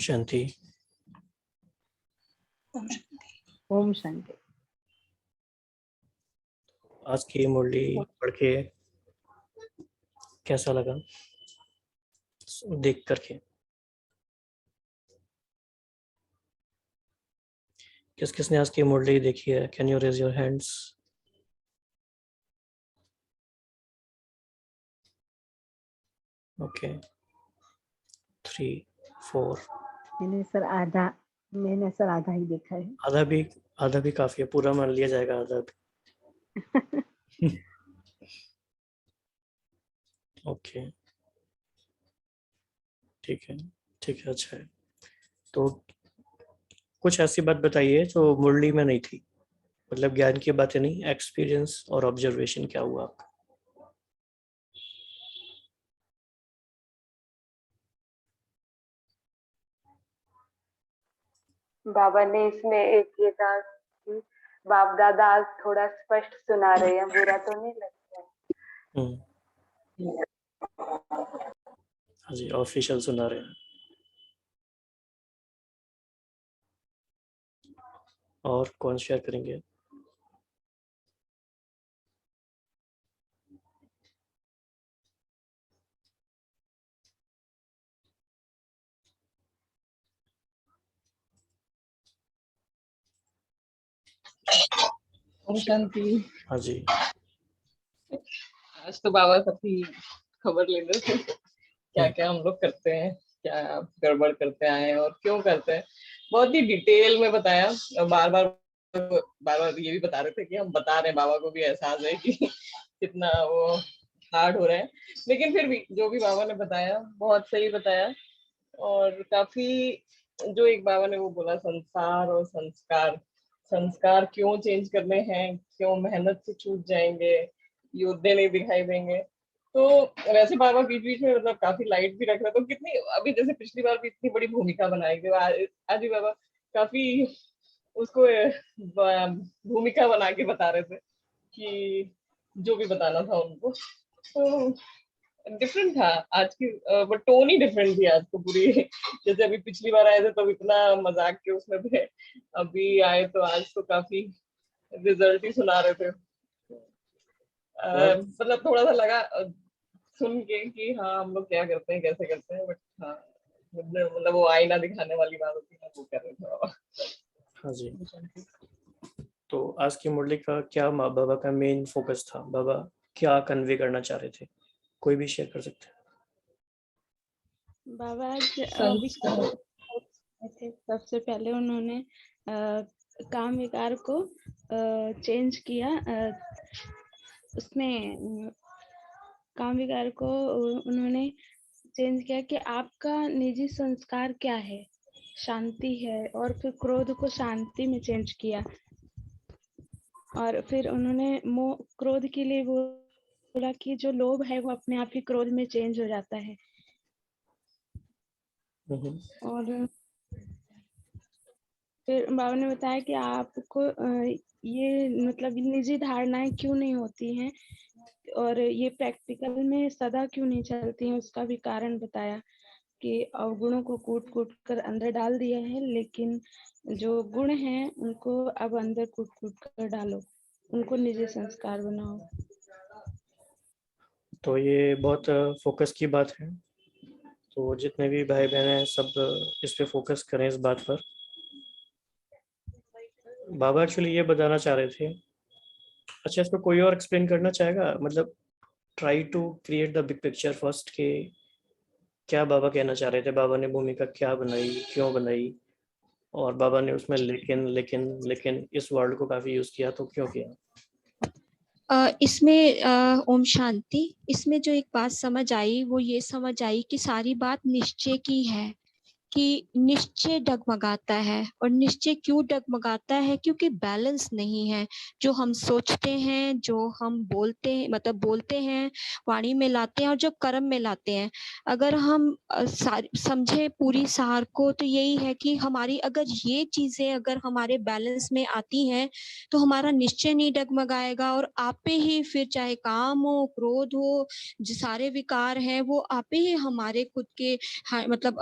शांति। ओम शांति। आज की मुरली पढ़ के कैसा लगा देख करके? किस किसने आज की मुरली देखी है? Can you raise your hands? Okay, 3 4। मैंने सर आधा ही देखा है। आधा भी काफी है, पूरा मान लिया जाएगा आधा भी। ओके, ठीक है, अच्छा है। तो कुछ ऐसी बात बताइए जो मुरली में नहीं थी, मतलब ज्ञान की बातें नहीं, एक्सपीरियंस और ऑब्जर्वेशन क्या हुआ आपका? बाबा ने इसमें एक ये कहा कि बाप दादा आज थोड़ा स्पष्ट सुना रहे हैं, बुरा तो नहीं लगता है? हाँ जी, ऑफिशियल सुना रहे हैं। और कौन शेयर करेंगे? ओम शांति। हाँ जी। आज तो बाबा सबकी खबर ले रहे थे, क्या क्या हम लोग करते हैं, क्या गड़बड़ करते आए हैं और क्यों करते हैं, बहुत ही डिटेल में बताया। और बार बार ये भी बता रहे थे कि हम बता रहे हैं, बाबा को भी एहसास है कि कितना वो हार्ड हो रहा है, लेकिन फिर भी जो भी बाबा ने बताया बहुत सही बताया। और काफी जो एक बाबा ने वो बोला, संसार और संस्कार क्यों चेंज करने हैं, क्यों मेहनत से छूट जाएंगे, योद्धे नहीं दिखाई देंगे। तो वैसे बाबा बीच बीच में मतलब काफी लाइट भी रख रहे, तो कितनी अभी जैसे पिछली बार भी इतनी बड़ी भूमिका बनाई थी, आज भी बाबा काफी उसको भूमिका बना के बता रहे थे कि जो भी बताना था उनको। तो डिफरेंट था आज की, बट टोन ही डिफरेंट थी आज तो पूरी। जैसे अभी पिछली बार आए थे तो इतना मजाक के उसमें थे, अभी आए तो आज तो काफी रिजल्ट ही सुना रहे थे। मतलब थोड़ा सा लगा सुन के कि हाँ हम लोग क्या करते हैं, कैसे करते हैं, बट हाँ मतलब वो आईना दिखाने वाली बात होती है, वो कर रहे थे बाबा। हाँ जी। तो आज की मुरली का क्या बाबा का मेन फोकस था? बाबा क्या कन्वे करना चाह रहे थे? कोई भी शेयर कर सकते हैं। बाबा थे, सबसे पहले उन्होंने काम विकार को चेंज किया। उसमें काम विकार को उन्होंने चेंज किया कि आपका निजी संस्कार क्या है, शांति है, और फिर क्रोध को शांति में चेंज किया। और फिर उन्होंने क्रोध के लिए बोला कि जो लोभ है वो अपने आप ही क्रोध में चेंज हो जाता है। और फिर बाबा ने बताया कि आपको ये मतलब निजी धारणाएं क्यों नहीं होती हैं और ये प्रैक्टिकल में सदा क्यों नहीं चलती हैं, उसका भी कारण बताया कि अवगुणों को कूट कूट कर अंदर डाल दिया है, लेकिन जो गुण हैं उनको अब अंदर कूट कूट कर डालो, उनको निजी संस्कार बनाओ। तो ये बहुत फोकस की बात है, तो जितने भी भाई बहन हैं सब इस पे फोकस करें, इस बात पर। बाबा एक्चुअली ये बताना चाह रहे थे। अच्छा, इसको कोई और एक्सप्लेन करना चाहेगा? मतलब try to create the big picture first के क्या बाबा कहना चाह रहे थे, बाबा ने भूमिका क्या बनाई, क्यों बनाई, और बाबा ने उसमें लेकिन इस वर्ड को काफी यूज किया, तो क्यों किया? इसमें ओम शांति, इसमें जो एक बात समझ आई वो ये समझ आई कि सारी बात निश्चय की है, कि निश्चय डगमगाता है। और निश्चय क्यों डगमगाता है? क्योंकि बैलेंस नहीं है। जो हम सोचते हैं, जो हम बोलते हैं, मतलब बोलते हैं, वाणी में लाते हैं, और जो कर्म में लाते हैं, अगर हम समझे पूरी सार को, तो यही है कि हमारी अगर ये चीजें अगर हमारे बैलेंस में आती हैं तो हमारा निश्चय नहीं डगमगाएगा, और आपे ही फिर चाहे काम हो, क्रोध हो, जो सारे विकार हैं वो आपे ही हमारे खुद के मतलब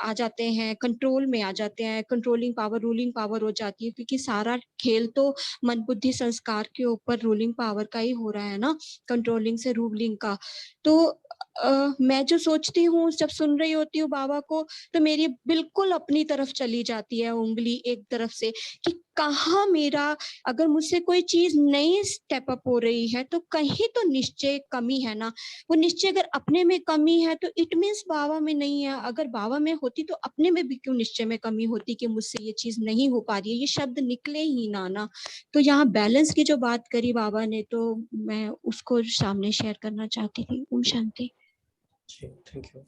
आ जाते हैं, कंट्रोल में आ जाते हैं, कंट्रोलिंग पावर रूलिंग पावर हो जाती है, क्योंकि सारा खेल तो मन बुद्धि संस्कार के ऊपर रूलिंग पावर का ही हो रहा है ना, कंट्रोलिंग से रूलिंग का। तो मैं जो सोचती हूँ जब सुन रही होती हूँ बाबा को, तो मेरी बिल्कुल अपनी तरफ चली जाती है उंगली एक तरफ से, कि कहाँ मेरा, अगर मुझसे कोई चीज नहीं स्टेप अप हो रही है तो कहीं तो निश्चय कमी है ना। वो निश्चय अगर अपने में कमी है तो इट मीन्स बाबा में नहीं है, अगर बाबा में होती तो अपने में भी क्यों निश्चय में कमी होती कि मुझसे ये चीज नहीं हो पा रही है, ये शब्द निकले ही ना। तो यहाँ बैलेंस की जो बात करी बाबा ने, तो मैं उसको सामने शेयर करना चाहती थी। ओम शांति। जी, थैंक यू।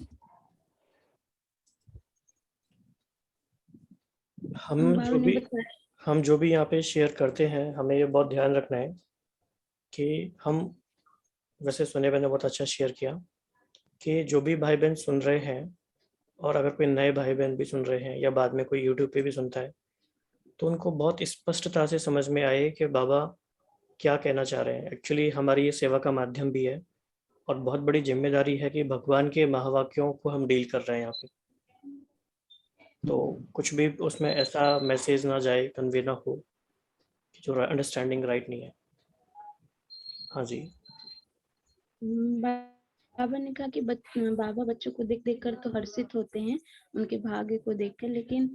बाबा ने बताया। हम जो भी यहाँ पे शेयर करते हैं, हमें ये बहुत ध्यान रखना है कि हम, वैसे सुने मैंने बहुत अच्छा शेयर किया, कि जो भी भाई बहन सुन रहे हैं, और अगर कोई नए भाई बहन भी सुन रहे हैं या बाद में कोई यूट्यूब पे भी सुनता है, तो उनको बहुत स्पष्टता से समझ में आए कि बाबा क्या कहना चाह रहे हैं। एक्चुअली हमारी ये सेवा का माध्यम भी है, और बहुत बड़ी जिम्मेदारी है कि भगवान के महावाक्यों को हम डील कर रहे हैं यहाँ पे। तो कुछ भी उसमें ऐसा मैसेज ना जाए, कन्वे ना हो कि जो अंडरस्टैंडिंग राइट नहीं है। हाँ जी। बाबा ने कहा कि बाबा बच्चों को देख देख कर तो हर्षित होते हैं, उनके भाग्य को देखकर, लेकिन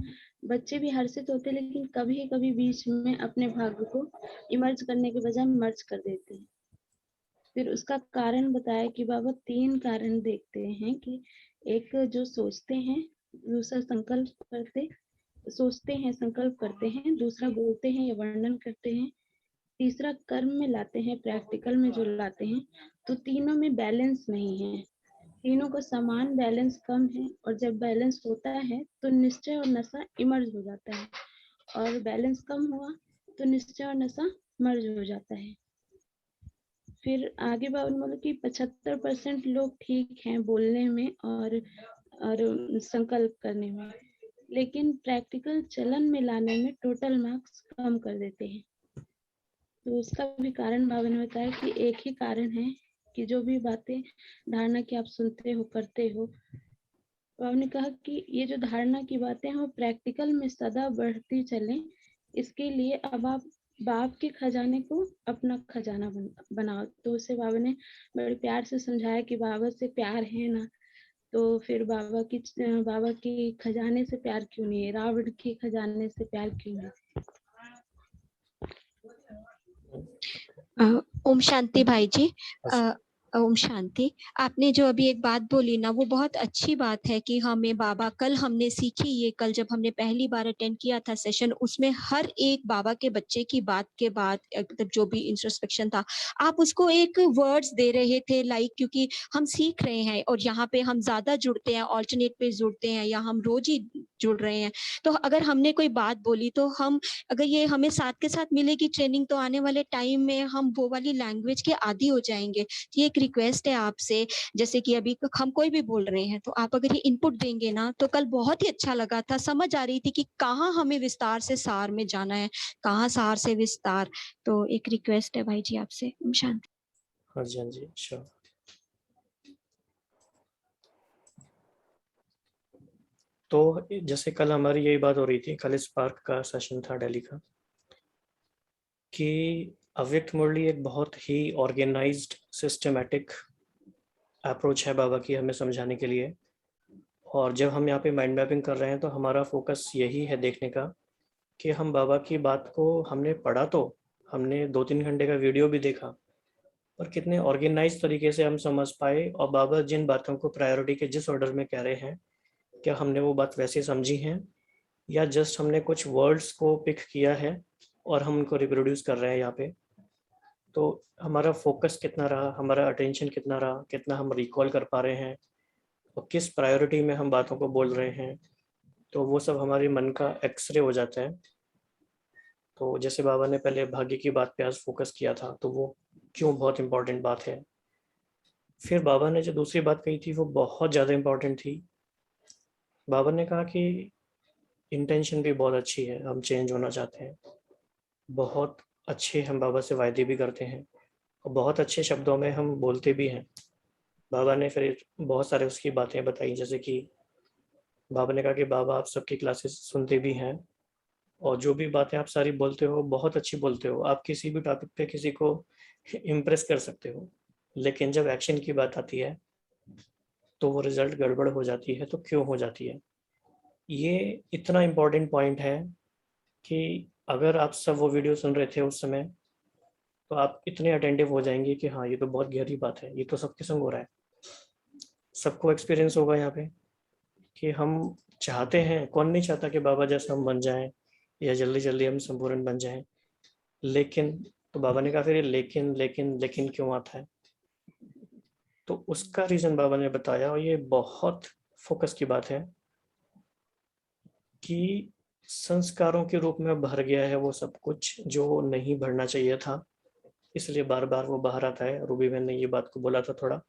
बच्चे भी हर्षित होते हैं, लेकिन कभी कभी बीच में अपने भाग्य को इमर्ज करने के बजाय मर्ज कर देते हैं। फिर उसका कारण बताया कि बाबा 3 कारण देखते हैं, कि एक जो सोचते हैं, दूसरा सोचते हैं संकल्प करते हैं, दूसरा बोलते हैं या वर्णन करते हैं, तीसरा कर्म में लाते हैं, प्रैक्टिकल में जो लाते हैं। तो तीनों में बैलेंस नहीं है, तीनों का समान बैलेंस कम है, और जब बैलेंस होता है तो निश्चय और नशा इमर्ज हो जाता है, और बैलेंस कम हुआ तो निश्चय और नशा मर्ज हो जाता है। फिर आगे बाबा ने बोला कि 75% लोग ठीक हैं बोलने में और संकल्प करने में, लेकिन प्रैक्टिकल चलन में लाने में टोटल मार्क्स कम कर देते हैं। तो उसका भी कारण बाबा ने बताया कि एक ही कारण है कि जो भी बातें धारणा की आप सुनते हो करते हो, बाबा ने कहा कि ये जो धारणा की बातें हैं वो प्रैक्टिकल में सदा बढ़ती चलें। इसके लिए अब आप बाप के खजाने को अपना खजाना बनाओ। तो उसे बाबा ने बड़े प्यार से समझाया कि बाबा से प्यार है ना, तो फिर बाबा की खजाने से प्यार क्यों नहीं है, रावण के खजाने से प्यार क्यों है। ओम शांति भाई जी। ओम शांति। आपने जो अभी एक बात बोली ना, वो बहुत अच्छी बात है कि हमें बाबा, कल हमने सीखी ये, कल जब हमने पहली बार अटेंड किया था सेशन, उसमें हर एक बाबा के बच्चे की बात के बाद मतलब जो भी इंट्रोस्पेक्शन था, आप उसको एक वर्ड्स दे रहे थे लाइक, क्योंकि हम सीख रहे हैं और यहाँ पे हम ज्यादा जुड़ते हैं, ऑल्टरनेट पे जुड़ते हैं या हम रोज ही जुड़ रहे हैं। तो अगर हमने कोई बात बोली तो हम, अगर ये हमें साथ के साथ मिलेगी ट्रेनिंग, तो आने वाले टाइम में हम वो वाली लैंग्वेज के आदी हो जाएंगे। ये एक रिक्वेस्ट है आपसे, जैसे कि अभी हम कोई भी बोल रहे हैं तो आप अगर ये इनपुट देंगे ना, तो कल बहुत ही अच्छा लगा था, समझ आ रही थी कि कहाँ हमें विस्तार से सार में जाना है, कहाँ सार से विस्तार। तो एक रिक्वेस्ट है भाई जी आपसे। ओम शांति। हाँ जी, हाँ जी, श्योर। तो जैसे कल हमारी यही बात हो रही थी, कल स्पार्क का सेशन था दिल्ली का, कि अव्यक्त मुरली एक बहुत ही ऑर्गेनाइज्ड सिस्टमेटिक अप्रोच है बाबा की हमें समझाने के लिए। और जब हम यहाँ पे माइंड मैपिंग कर रहे हैं तो हमारा फोकस यही है देखने का कि हम बाबा की बात को, हमने पढ़ा तो, हमने 2-3 घंटे का वीडियो भी देखा, पर कितने ऑर्गेनाइज तरीके से हम समझ पाए, और बाबा जिन बातों को प्रायोरिटी के जिस ऑर्डर में कह रहे हैं, क्या हमने वो बात वैसे समझी है, या जस्ट हमने कुछ वर्ड्स को पिक किया है और हम उनको रिप्रोड्यूस कर रहे हैं यहाँ पे। तो हमारा फोकस कितना रहा, हमारा अटेंशन कितना रहा, कितना हम रिकॉल कर पा रहे हैं, और किस प्रायोरिटी में हम बातों को बोल रहे हैं, तो वो सब हमारे मन का एक्सरे हो जाता है। तो जैसे बाबा ने पहले भाग्य की बात पे आज फोकस किया था, तो वो क्यों बहुत इम्पोर्टेंट बात है। फिर बाबा ने जो दूसरी बात कही थी वो बहुत ज़्यादा इम्पोर्टेंट थी। बाबा ने कहा कि इंटेंशन भी बहुत अच्छी है, हम चेंज होना चाहते हैं, बहुत अच्छे हम बाबा से वायदे भी करते हैं, और बहुत अच्छे शब्दों में हम बोलते भी हैं। बाबा ने फिर बहुत सारे उसकी बातें बताई, जैसे कि बाबा ने कहा कि बाबा आप सबकी क्लासेस सुनते भी हैं और जो भी बातें आप सारी बोलते हो बहुत अच्छी बोलते हो, आप किसी भी टॉपिक पे किसी को इम्प्रेस कर सकते हो, लेकिन जब एक्शन की बात आती है तो वो रिजल्ट गड़बड़ हो जाती है। तो क्यों हो जाती है? ये इतना इम्पोर्टेंट पॉइंट है कि अगर आप सब वो वीडियो सुन रहे थे उस समय तो आप इतने अटेंटिव हो जाएंगे कि हाँ ये तो बहुत गहरी बात है, ये तो सबके संग हो रहा है। सबको एक्सपीरियंस होगा यहाँ पे कि हम चाहते हैं, कौन नहीं चाहता कि बाबा जैसा हम बन जाएं या जल्दी जल्दी हम संपूर्ण बन जाएं, लेकिन तो बाबा ने कहा फिर ये लेकिन लेकिन लेकिन क्यों आता है? तो उसका रीजन बाबा ने बताया और ये बहुत फोकस की बात है कि संस्कारों के रूप में भर गया है वो सब कुछ जो नहीं भरना चाहिए था, इसलिए बार बार वो बाहर आता है। रूबी बहन ने ये बात को बोला था थोड़ा।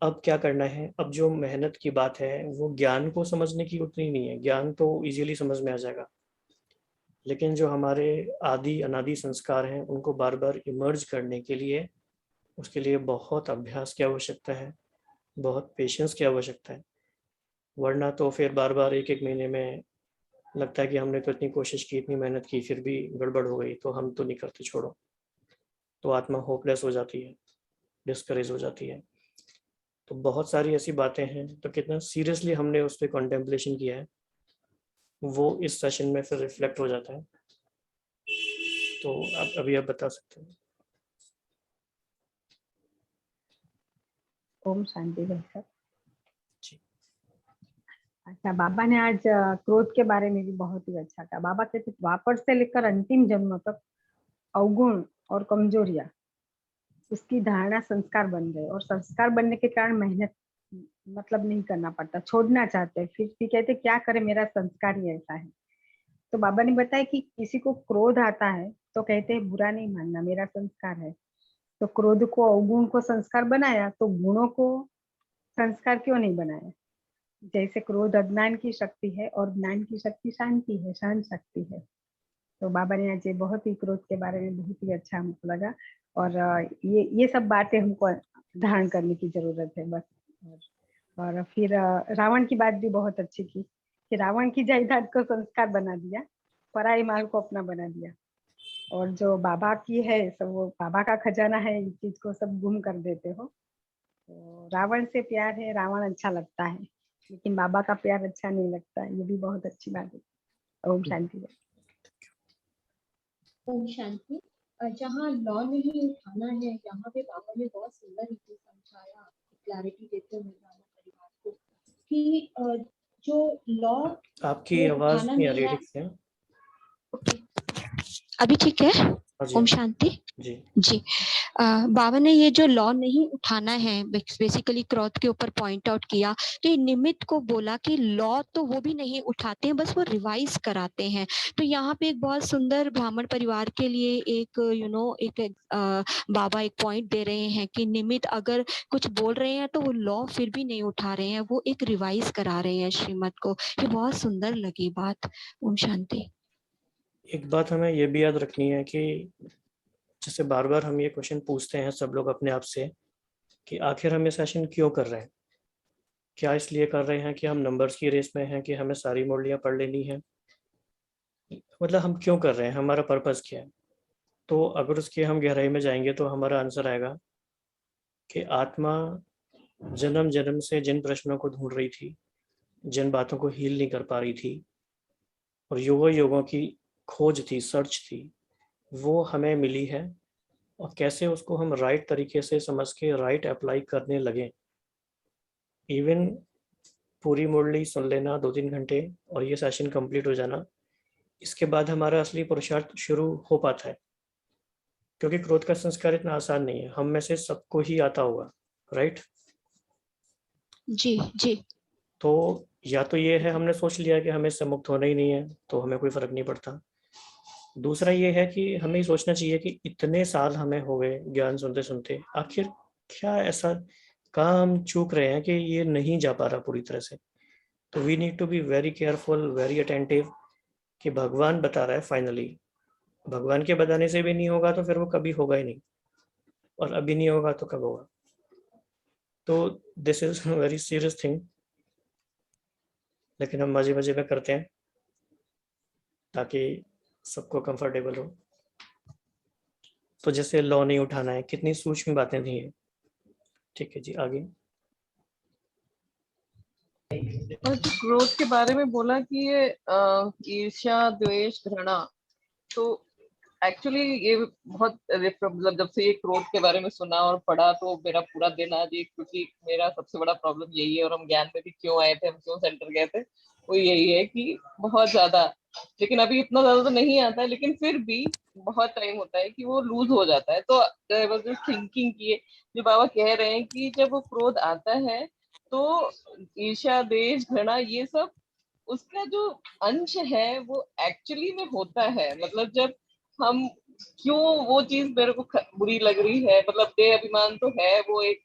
अब क्या करना है? अब जो मेहनत की बात है वो ज्ञान को समझने की उतनी नहीं है, ज्ञान तो इजीली समझ में आ जाएगा, लेकिन जो हमारे आदि अनादि संस्कार हैं उनको बार बार इमर्ज करने के लिए, उसके लिए बहुत अभ्यास की आवश्यकता है, बहुत पेशेंस की आवश्यकता है, वरना तो फिर बार बार एक एक महीने में लगता है कि हमने तो इतनी कोशिश की, इतनी मेहनत की, फिर भी गड़बड़ हो गई तो हम तो नहीं करते, छोड़ो। तो आत्मा होपलेस हो जाती है, डिस्करेज हो जाती है। तो बहुत सारी ऐसी बातें हैं, तो कितना सीरियसली हमने उस पर कॉन्टेम्पलेशन किया है वो इस सेशन में फिर रिफ्लेक्ट हो जाता है। तो आप अभी आप बता सकते हैं। ओम शांति भाई सर। जी। अच्छा, बाबा ने आज क्रोध के बारे में भी बहुत ही अच्छा कहा। बाबा कहते द्वापर से लेकर अंतिम जन्म तक अवगुण और कमजोरियां उसकी धारणा संस्कार बन गए, और संस्कार बनने के कारण मेहनत मतलब नहीं करना पड़ता, छोड़ना चाहते हैं, फिर भी कहते क्या करे मेरा संस्कार ही ऐसा है। तो बाबा ने बताया कि किसी को क्रोध आता है तो कहते हैं बुरा नहीं मानना, मेरा संस्कार है। तो क्रोध को अवगुण को संस्कार बनाया, तो गुणों को संस्कार क्यों नहीं बनाया? जैसे क्रोध अज्ञान की शक्ति है और ज्ञान की शक्ति शांति है, शांत शक्ति है। तो बाबा ने आज बहुत ही क्रोध के बारे में बहुत ही अच्छा हमको लगा, और ये सब बातें हमको धारण करने की जरूरत है बस। और फिर रावण की बात भी बहुत अच्छी की कि रावण की जायदाद को संस्कार बना दिया, पराई माल को अपना बना दिया, और जो बाबा की है सब वो बाबा का खजाना है, इस चीज को सब गुम कर देते हो। तो रावण से प्यार है, रावण अच्छा लगता है, लेकिन बाबा का प्यार अच्छा नहीं लगता है। ये भी बहुत अच्छी बात है। ओम शांति। ओम शांति। जहाँ लॉ नहीं उठाना है, यहाँ पे बाबा ने बहुत सुंदर रीति समझाया, क्लैरिटी देते हुए परिवार को कि जो लॉ आपकी आवाज नहीं आ रही ठीक से। अभी ठीक है? हाँ जी। ओम शांति जी जी। बाबा ने ये जो लॉ नहीं उठाना है बेसिकली क्रोध के ऊपर पॉइंट आउट किया, तो ये निमित्त को बोला कि लॉ तो वो भी नहीं उठाते हैं, बस वो रिवाइज कराते हैं। तो यहाँ पे एक बहुत सुंदर ब्राह्मण परिवार के लिए एक एक बाबा एक पॉइंट दे रहे हैं कि निमित्त अगर कुछ बोल रहे हैं तो वो लॉ फिर भी नहीं उठा रहे हैं, वो एक रिवाइज करा रहे हैं श्रीमत को। ये बहुत सुंदर लगी बात। ओम शांति। एक बात हमें ये भी याद रखनी है कि जैसे बार बार हम ये क्वेश्चन पूछते हैं सब लोग अपने आप से कि आखिर हम ये सेशन क्यों कर रहे हैं? क्या इसलिए कर रहे हैं कि हम नंबर्स की रेस में हैं कि हमें सारी मुरलियाँ पढ़ लेनी है? मतलब हम क्यों कर रहे हैं, हमारा पर्पस क्या है? तो अगर उसकी हम गहराई में जाएंगे तो हमारा आंसर आएगा कि आत्मा जन्म जन्म से जिन प्रश्नों को ढूंढ रही थी, जिन बातों को हील नहीं कर पा रही थी, और युगों युगों की खोज थी, सर्च थी, वो हमें मिली है। और कैसे उसको हम राइट तरीके से समझ के राइट अप्लाई करने लगे। इवन पूरी मुरली सुन लेना 2-3 घंटे और ये सेशन कंप्लीट हो जाना, इसके बाद हमारा असली पुरुषार्थ शुरू हो पाता है, क्योंकि क्रोध का संस्कार इतना आसान नहीं है, हम में से सबको ही आता होगा, राइट? जी जी। तो या तो ये है हमने सोच लिया कि हमें इससे मुक्त होना ही नहीं है तो हमें कोई फर्क नहीं पड़ता। दूसरा ये है कि हमें सोचना चाहिए कि इतने साल हमें हो गए ज्ञान सुनते सुनते, आखिर क्या ऐसा काम चूक रहे हैं कि ये नहीं जा पा रहा पूरी तरह से। तो we need to be very careful, very attentive कि भगवान बता रहा है फाइनली। भगवान के बताने से भी नहीं होगा तो फिर वो कभी होगा ही नहीं, और अभी नहीं होगा तो कब होगा? तो this is very serious thing. लेकिन हम मजे मजे में करते हैं ताकि सबको कंफर्टेबल हो। तो जैसे लॉ नहीं उठाना है, कितनी सूक्ष्म बातें थी ये। ठीक है जी, आगे। और जो क्रोध के बारे में बोला कि ये ईर्ष्या, द्वेष, घृणा, तो एक्चुअली ये बहुत मतलब जब से ये क्रोध के बारे में सुना और पढ़ा तो मेरा पूरा दिन आज ये, क्योंकि मेरा सबसे बड़ा प्रॉब्लम यही है, और हम ज्ञान में भी क्यों आए थे, हम क्यों सेंटर गए थे, वो यही है कि बहुत ज्यादा, लेकिन अभी इतना ज्यादा तो नहीं आता है, लेकिन फिर भी बहुत टाइम होता है कि वो लूज हो जाता है। तो आई वाज जस्ट थिंकिंग कि जो बाबा कह रहे हैं कि जब वो क्रोध आता है तो ईर्ष्या, द्वेष, घृणा, ये सब उसका जो अंश है वो एक्चुअली में होता है। मतलब जब हम, क्यों वो चीज मेरे को बुरी लग रही है, मतलब देह अभिमान तो है, वो एक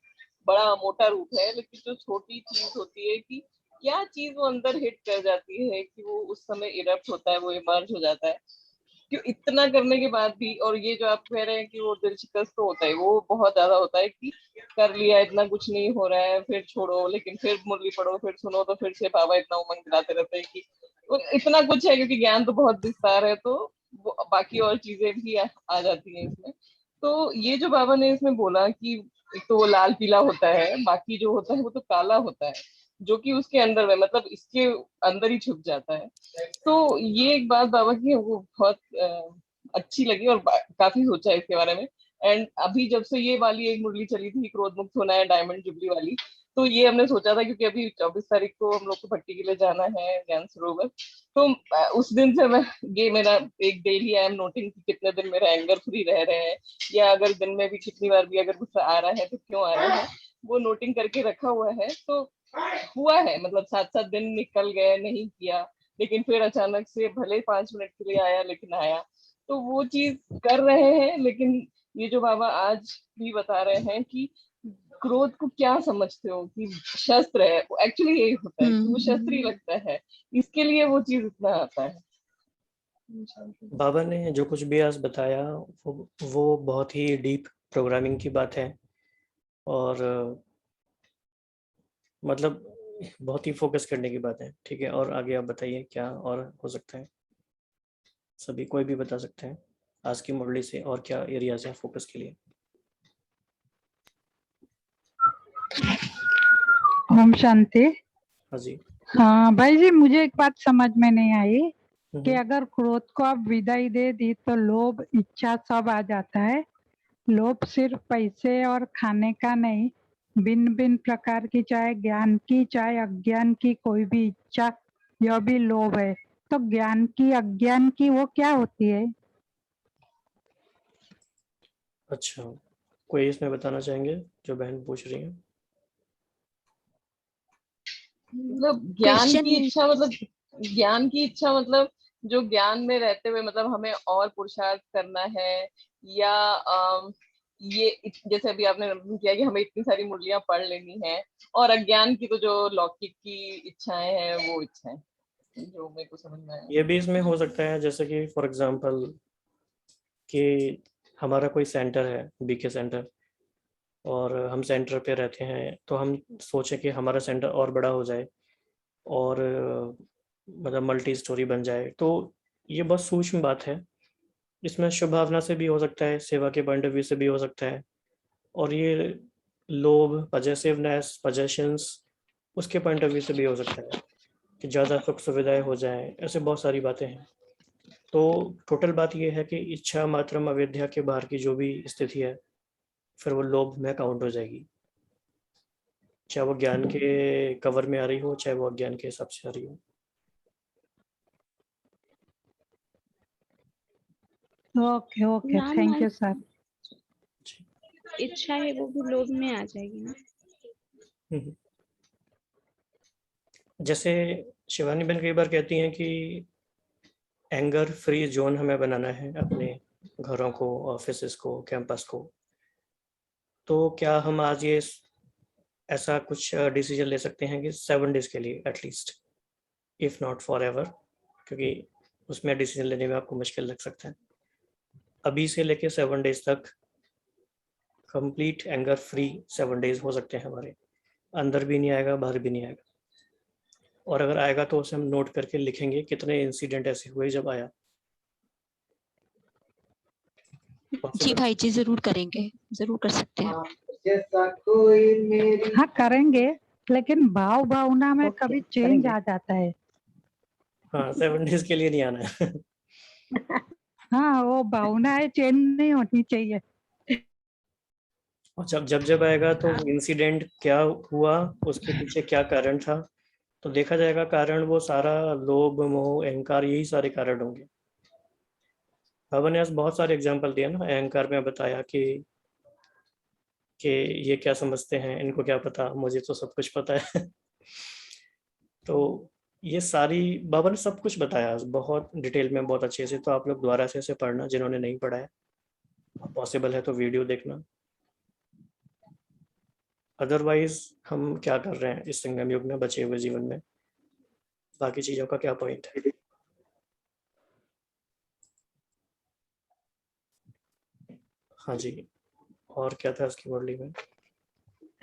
बड़ा मोटा रूप है, लेकिन जो छोटी चीज होती है कि क्या चीज वो अंदर हिट कर जाती है कि वो उस समय इरप्ट होता है, वो इमर्ज हो जाता है। क्यों इतना करने के बाद भी, और ये जो आप कह रहे हैं कि वो दिल शिकस्त तो होता है, वो बहुत ज्यादा होता है कि कर लिया, इतना कुछ नहीं हो रहा है, फिर छोड़ो, लेकिन फिर मुरली पढ़ो, फिर सुनो, तो फिर से बाबा इतना उमंग दिलाते रहते हैं कि इतना कुछ है, क्योंकि ज्ञान तो बहुत विस्तार है, तो बाकी और चीजें भी आ जाती हैं इसमें। तो ये जो बाबा ने इसमें बोला कि एक तो वो लाल पीला होता है, बाकी जो होता है वो तो काला होता है, जो कि उसके अंदर में, मतलब इसके अंदर ही छुप जाता है। तो ये एक बात बाबा की वो बहुत अच्छी लगी, और काफी सोचा इसके बारे में। एंड अभी जब से ये वाली एक मुरली चली थी, क्रोध मुक्त होना है, डायमंड जुबली वाली, तो ये हमने सोचा था, क्योंकि अभी 24 तारीख को हम लोग को भट्टी के लिए जाना है ज्ञान सरोवर। तो उस दिन से मैं, ये मेरा एक डेली आई एम नोटिंग कि कितने दिन मेरा एंगर फ्री रह रहे हैं, या अगर दिन में भी कितनी बार भी अगर गुस्सा आ रहा है तो क्यों आ रहा है, वो नोटिंग करके रखा हुआ है। तो हुआ है, मतलब 7-7 दिन निकल गए, नहीं किया, लेकिन फिर अचानक से भले 5 मिनट के लिए आया, लेकिन आया। तो वो चीज कर रहे हैं। लेकिन ये जो बाबा आज भी बता रहे हैं कि क्रोध को क्या समझते हो कि शस्त्र है, एक्चुअली यही होता है कि वो शस्त्र ही लगता है, इसके लिए वो चीज इतना आता है। बाबा ने जो कुछ भी आज बताया वो बहुत ही डीप प्रोग्रामिंग की बात है, और मतलब बहुत ही फोकस करने की बात है। ठीक है, और आगे आप बताइए क्या और हो सकता है। सभी कोई भी बता सकते हैं आज की मुरली से और क्या एरियाज हैं फोकस के लिए। ओम शांति। हाँ जी। हाँ भाई जी, मुझे एक बात समझ में नहीं आई कि हम्म, अगर क्रोध को आप विदाई दे दी तो लोभ, इच्छा सब आ जाता है। लोभ सिर्फ पैसे और खाने का नहीं, भिन्न भिन्न प्रकार की, चाहे ज्ञान की चाहे अज्ञान की कोई भी इच्छा, यह भी लोभ है। तो ज्ञान की, अज्ञान की, वो क्या होती है? अच्छा, कोई इसमें बताना चाहेंगे जो बहन पूछ रही है। मतलब ज्ञान क्वेश्चन की इच्छा, मतलब ज्ञान की इच्छा, मतलब जो ज्ञान में रहते हुए, मतलब हमें और पुरुषार्थ करना है, या जैसे अभी आपने नमन किया कि हमें इतनी सारी मुरलियां पढ़ लेनी है, और अज्ञान की तो जो लौकिक की इच्छाएं हैं, वो इच्छाएं जो मेरे को समझ में आया। ये भी इसमें हो सकता है, जैसे कि फॉर एग्जांपल कि हमारा कोई सेंटर है, बीके सेंटर, और हम सेंटर पे रहते हैं, तो हम सोचें कि हमारा सेंटर और बड़ा हो जाए और मतलब मल्टी स्टोरी बन जाए। तो ये बहुत सूक्ष्म बात है। इसमें शुभ भावना से भी हो सकता है, सेवा के पॉइंट ऑफ व्यू से भी हो सकता है, और ये लोभ, पजेसिवनेस, पजेशंस, उसके पॉइंट ऑफ व्यू से भी हो सकता है कि ज़्यादा सुख सुविधाएं हो जाएं। ऐसे बहुत सारी बातें हैं। तो टोटल बात ये है कि इच्छा मात्रम अविद्या के बाहर की जो भी स्थिति है, फिर वो लोभ में काउंट हो जाएगी, चाहे वो ज्ञान के कवर में आ रही हो, चाहे वो अज्ञान के हिसाब से आ रही हो। ओके ओके, नाम थैंक मात्र यू सर। इच्छा है वो भी लोभ में आ जाएगी ना। हम्म। जैसे शिवानी बहन कई बार कहती हैं कि एंगर फ्री जोन हमें बनाना है अपने घरों को, ऑफिस को, कैंपस को। तो क्या हम आज ये ऐसा कुछ डिसीजन ले सकते हैं कि 7 डेज के लिए at least, if not for ever, क्योंकि उसमें डिसीजन लेने में आपको मुश्किल लग सकता है, अभी से लेके 7 डेज तक कंप्लीट एंगर फ्री 7 डेज हो सकते हैं हमारे, अंदर भी नहीं आएगा, बाहर भी नहीं आएगा। और अगर आएगा तो उसे हम नोट करके लिखेंगे कितने इंसिडेंट ऐसे हुए जब आया। जी Possible? भाई जी, जरूर करेंगे, जरूर कर सकते हैं। हाँ करेंगे, लेकिन भाव भावना में ओके, कभी चेंज करेंगे। आ जाता है। हाँ 7 days के लिए नहीं आना है। हाँ वो भावनाएं चेंज नहीं होनी चाहिए। और जब आएगा तो इंसिडेंट क्या हुआ, उसके पीछे क्या कारण था, तो देखा जाएगा। कारण वो सारा लोभ मोह अहंकार, यही सारे कारण होंगे। बाबा ने आज बहुत सारे एग्जाम्पल दिए ना। अहंकार में बताया कि ये क्या समझते हैं, इनको क्या पता, मुझे तो सब कुछ पता है। तो ये सारी बाबा ने सब कुछ बताया आज, बहुत डिटेल में, बहुत अच्छे से। तो आप लोग दोबारा से इसे पढ़ना जिन्होंने नहीं पढ़ा है, पॉसिबल है तो वीडियो देखना। अदरवाइज हम क्या कर रहे हैं इस संगम युग में, बचे हुए जीवन में, बाकी चीज़ों का क्या पॉइंट है। हाँ जी, और क्या था इसकी मुरली में?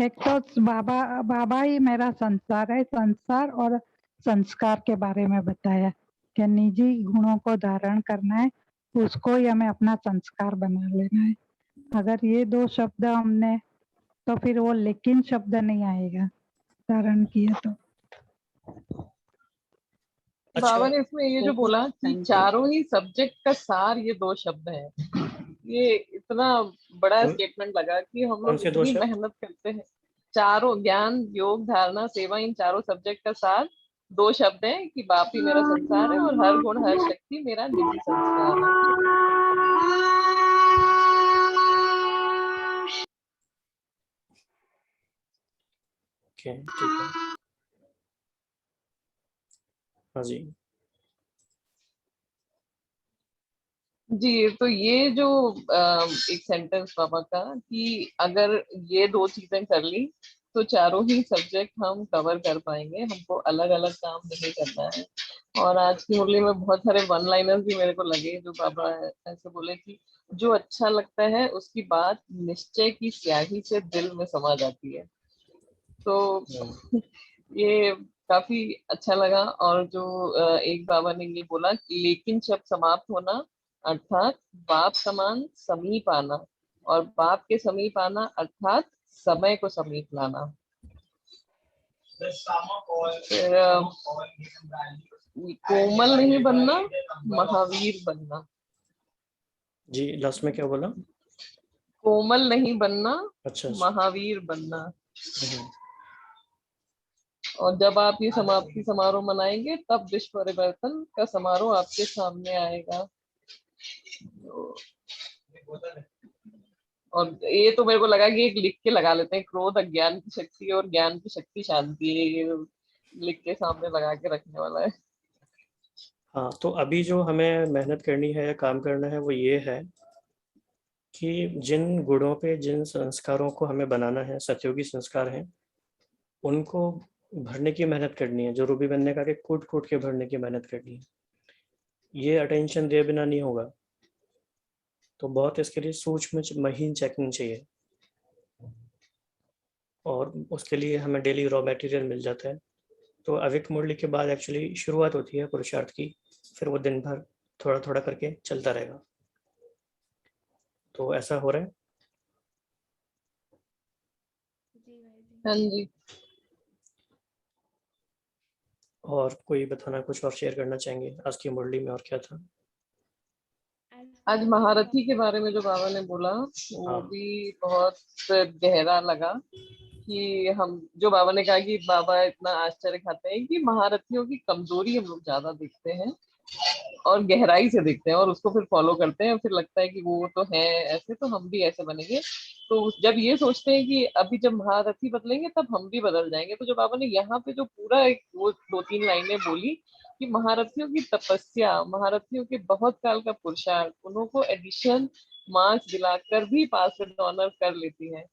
एक तो बाबा बाबा ही मेरा संसार है, संसार और संस्कार के बारे में बताया कि निजी गुणों को धारण करना है, उसको ही हमें अपना संस्कार बना लेना है। अगर ये दो शब्द हमने, तो फिर वो लेकिन शब्द नहीं आएगा धारण किया तो। बाबा ने इसमें ये जो बोला कि चारों ही सब्जेक्ट का सार ये दो शब्द हैं, ये इतना बड़ा कौन- स्टेटमेंट लगा कि हम कौन लोग से दो इतनी शब्द? मेहनत करते हैं। चारों, ज्ञान योग धारणा सेवा, इन चारों सब्जेक्ट का सार दो शब्द है कि बाप ही मेरा संसार है और हर गुण हर शक्ति मेरा निजी संस्कार है। ओके, ठीक है। हाँ जी। जी, तो ये जो एक सेंटेंस बाबा का कि अगर ये दो चीजें कर ली तो चारों ही सब्जेक्ट हम कवर कर पाएंगे, हमको अलग अलग काम नहीं करना है। और आज की मुरली में बहुत सारे वन लाइनर्स भी मेरे को लगे जो बाबा ऐसे बोले कि जो अच्छा लगता है उसकी बात निश्चय की स्याही से दिल में समा जाती है। तो ये काफी अच्छा लगा। और जो एक बाबा ने ये बोला कि लेकिन शब्द समाप्त होना, अर्थात बाप समान समीप आना, और बाप के समीप आना अर्थात समय को समीप लाना। फिर कोमल नहीं बनना, महावीर बनना। जी, लास्ट में क्या बोला? कोमल नहीं बनना, अच्छा। महावीर बनना। हम्म। और जब आप ये समाप्ति समारोह मनाएंगे तब विश्व परिवर्तन का समारोह आपके सामने आएगा। और ये तो मेरे को लगा कि एक लिख के लगा लेते हैं, क्रोध अज्ञान की शक्ति और ज्ञान की शक्ति शांति है, ये लिख के सामने लगा के रखने वाला है। हाँ, तो अभी जो हमें मेहनत करनी है या काम करना है वो ये है कि जिन गुणों पे, जिन संस्कारों को हमें बनाना है, सतयोगी संस्कार हैं, उनको भरने की मेहनत करनी है। जो रूबी बनने का, के कूट कूट के भरने की मेहनत करनी है। ये अटेंशन दिए बिना नहीं होगा। तो बहुत इसके लिए सूक्ष्म महीन चेकिंग चाहिए, और उसके लिए हमें डेली रॉ मटेरियल मिल जाता है। तो अविक मुरली के बाद एक्चुअली शुरुआत होती है पुरुषार्थ की, फिर वो दिन भर थोड़ा थोड़ा करके चलता रहेगा। तो ऐसा हो रहा है। जी भाई जी। हाँ जी। और कोई बताना, कुछ और शेयर करना चाहेंगे आज की मुरली में, और क्या था? आज महारथी के बारे में जो बाबा ने बोला वो हाँ। भी बहुत गहरा लगा कि हम, जो बाबा ने कहा कि बाबा इतना आश्चर्य खाते हैं कि महारथियों की कमजोरी हम लोग ज्यादा देखते हैं और गहराई से देखते हैं और उसको फिर फॉलो करते हैं, फिर लगता है कि वो तो है ऐसे, तो हम भी ऐसे बनेंगे। तो जब ये सोचते हैं कि अभी जब महारथी बदलेंगे तब हम भी बदल जाएंगे, तो जो बाबा ने यहाँ पे जो पूरा एक वो दो तीन लाइनें बोली कि महारथियों की तपस्या, महारथियों के बहुत काल का पुरुषार्थ उनको एडिशन मार्क्स दिलाकर भी पास विद ऑनर कर लेती है।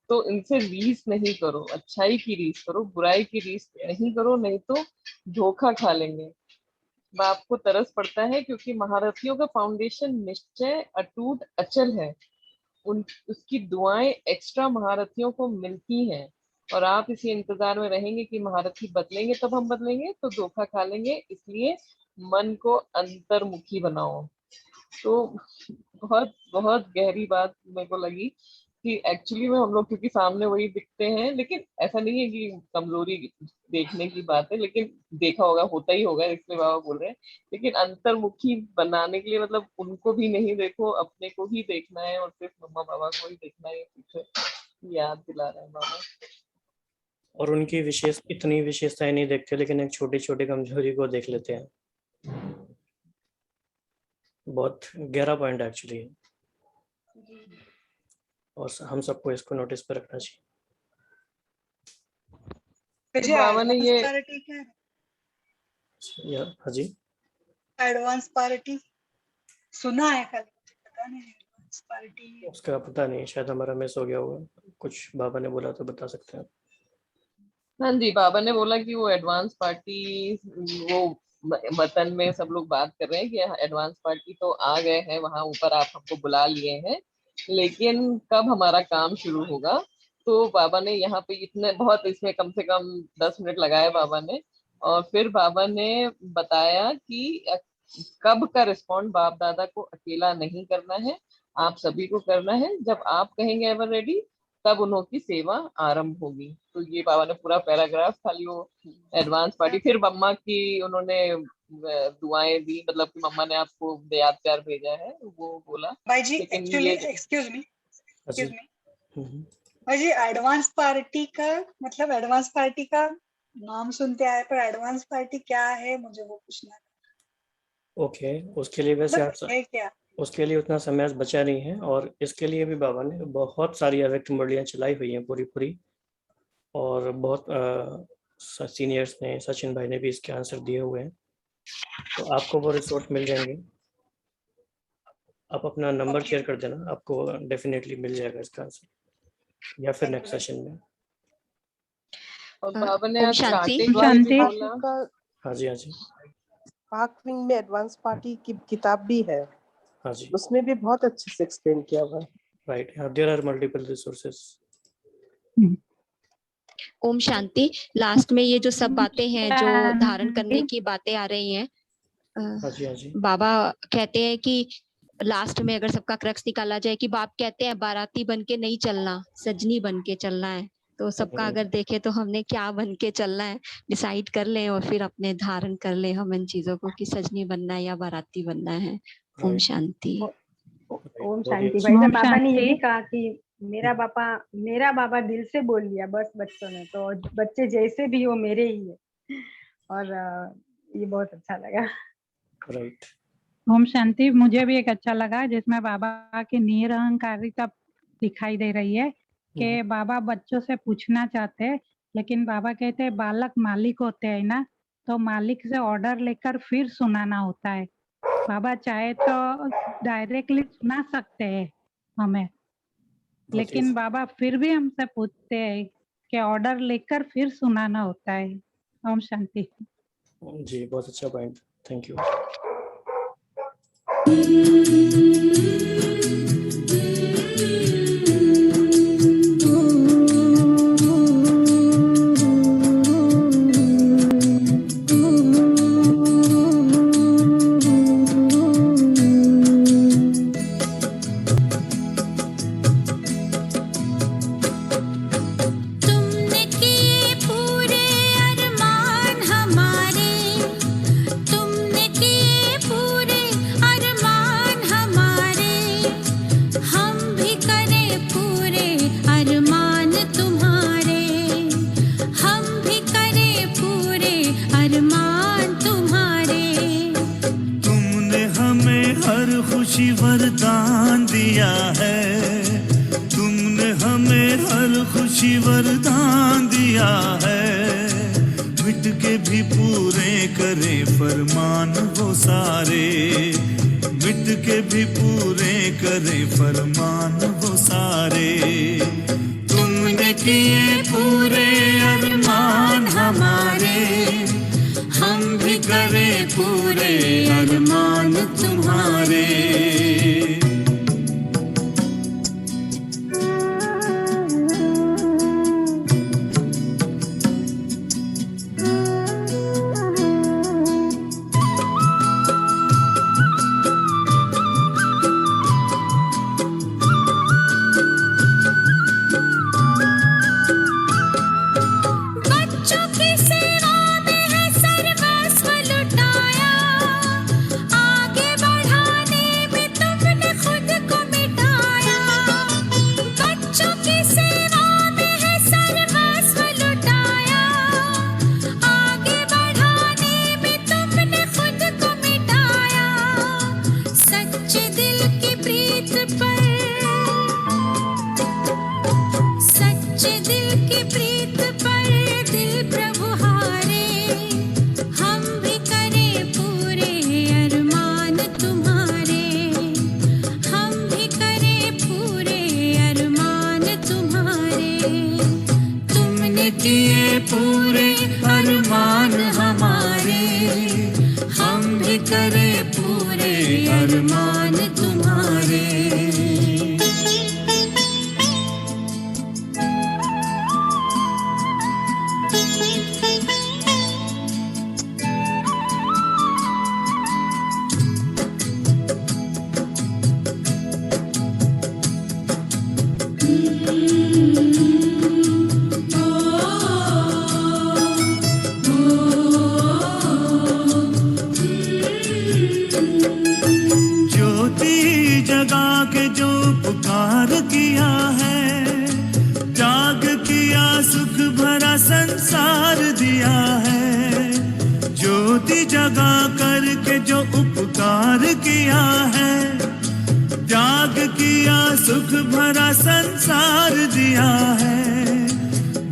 तो इनसे रीस नहीं करो, अच्छाई की रीस करो, बुराई की रीस नहीं करो, नहीं तो धोखा खा लेंगे। बाप को तरस पड़ता है क्योंकि महारथियों का फाउंडेशन निश्चय अटूट अचल है। उसकी दुआएं एक्स्ट्रा महारथियों को मिलती हैं। और आप इसी इंतजार में रहेंगे कि महारथी बदलेंगे तब हम बदलेंगे, तो धोखा खा लेंगे। इसलिए मन को अंतर्मुखी बनाओ। तो बहुत बहुत गहरी बात मेरे को लगी कि एक्चुअली में हम लोग क्योंकि सामने वही दिखते हैं, लेकिन ऐसा नहीं है कि कमजोरी देखने की बात है, लेकिन देखा होगा, होता ही होगा, इसलिए बाबा बोल रहे हैं। लेकिन अंतर्मुखी बनाने के लिए मतलब उनको भी नहीं देखो, अपने को ही देखना है और सिर्फ मम्मा पापा को ही देखना है, पीछे याद दिला रहे हैं बाबा। और उनकी इतनी विशेषताएं नहीं देखते, लेकिन एक छोटी छोटी कमजोरी को देख लेते हैं। बहुत गहरा पॉइंट एक्चुअली है, और हम सबको इसको नोटिस पर रखना चाहिए। बाबा ने ये हाँ जी, एडवांस पार्टी सुना है, खाली पता नहीं एडवांस पार्टी उसका पता नहीं, शायद हमारा मिस हो गया होगा। कुछ बाबा ने बोला तो बता सकते हैं। हाँ जी, बाबा ने बोला कि वो एडवांस पार्टी, वो वतन में सब लोग बात कर रहे हैं कि एडवांस पार्टी तो आ गए हैं वहां ऊपर, आप हमको बुला लिए हैं, लेकिन कब हमारा काम शुरू होगा। तो बाबा ने यहाँ पे इतने बहुत, इसमें कम से कम 10 मिनट लगाए बाबा ने, और फिर बाबा ने बताया कि कब का रिस्पॉन्ड बाप दादा को अकेला नहीं करना है, आप सभी को करना है। जब आप कहेंगे एवर रेडी, तब उन्होंने सेवा आरंभ होगी। तो ये बाबा ने पूरा पैराग्राफ खाली वो एडवांस पार्टी, फिर मम्मा की उन्होंने दुआएं दी, मतलब कि मम्मा ने आपको याद प्यार भेजा है वो बोला। भाई जी लेकिन एक्चुअली ये एक्सक्यूज मी हम्म। भाई जी, एडवांस पार्टी का मतलब एडवांस पार्टी का नाम सुनते आए, पर एडवांस पार्टी क्या है मुझे वो पूछना है। ओके, उसके लिए वैसे मतलब है क्या? उसके लिए उतना समय बचा नहीं है, और इसके लिए भी बाबा ने बहुत सारी अव्यक्त मुरलियां चलाई हुई हैं पूरी, और बहुत सीनियर्स ने, सचिन भाई ने भी इसके आंसर दिए हुए हैं, तो आपको वो रिसोर्स मिल जाएंगे। आप अपना नंबर शेयर कर देना, आपको डेफिनेटली मिल जाएगा इसका आंसर, या फिर नेक्स्ट सेशन में। और बाबा ने ओम आज शांति। स्टार्टिंग में भी शांति। बोला। हाँ जी, हाँ जी, पाक विंग में एडवांस पार्टी की किताब भी है, हाँ जी, उसमें भी बहुत अच्छे से एक्सप्लेन किया हुआ है। Right, there are multiple resources. ओम शांति। लास्ट में ये जो सब बातें हैं, जो धारण करने की बातें आ रही हैं, हाँ जी, हाँ जी, बाबा कहते हैं कि लास्ट में अगर सबका क्रक्स निकाला जाए कि बाप कहते हैं बाराती बन के नहीं चलना, सजनी बन के चलना है। तो सबका अगर देखे तो हमने क्या बन के चलना है डिसाइड कर लें, और फिर अपने धारण कर लें हम इन चीजों को कि सजनी बनना है या बाराती बनना है। ओम शांति। ओम शांति। भाई साहब, बाबा ने ये भी कहा कि मेरा बाबा दिल से बोल लिया बस बच्चों ने, तो बच्चे जैसे भी हो मेरे ही है, और ये बहुत अच्छा लगा। राइट। ओम शांति। मुझे भी एक अच्छा लगा जिसमें बाबा की निरअहंकारिता दिखाई दे रही है कि बाबा बच्चों से पूछना चाहते हैं, लेकिन बाबा कहते हैं बालक मालिक होते हैं ना, तो मालिक से ऑर्डर लेकर फिर सुनाना होता है। बाबा चाहे तो डायरेक्टली सुना सकते हैं हमें, लेकिन बाबा फिर भी हमसे पूछते हैं कि ऑर्डर लेकर फिर सुनाना होता है। ओम शांति जी, बहुत अच्छा पॉइंट, थैंक यू। वरदान दिया है, तुमने हमें हर खुशी वरदान दिया है, मिट के भी पूरे करे फरमान वो सारे, मिट के भी पूरे करे फरमान वो सारे, तुमने किए पूरे अरमान हमारे, हम भी करें पूरे अरमान तुम्हारे। पूरे अरमान तुम्हारे। ज्योति जगा के जो पुकार किया है, त्याग किया सुख भरा संसार दिया है। ज्योति जगा करके जो उपकार किया है, त्याग किया सुख भरा संसार दिया है।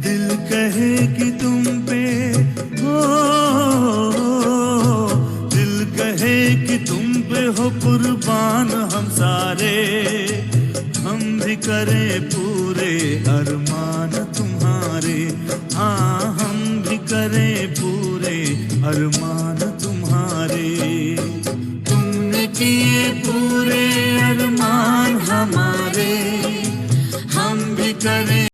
दिल कहे कि तुम पे हो, दिल कहे कि तुम पे हो कुर्बान हम सारे। हम भी करें पूरे अरमान तुम्हारे, हाँ हम भी करें पूरे अरमान तुम्हारे। तुमने किए पूरे अरमान हमारे, हम भी करें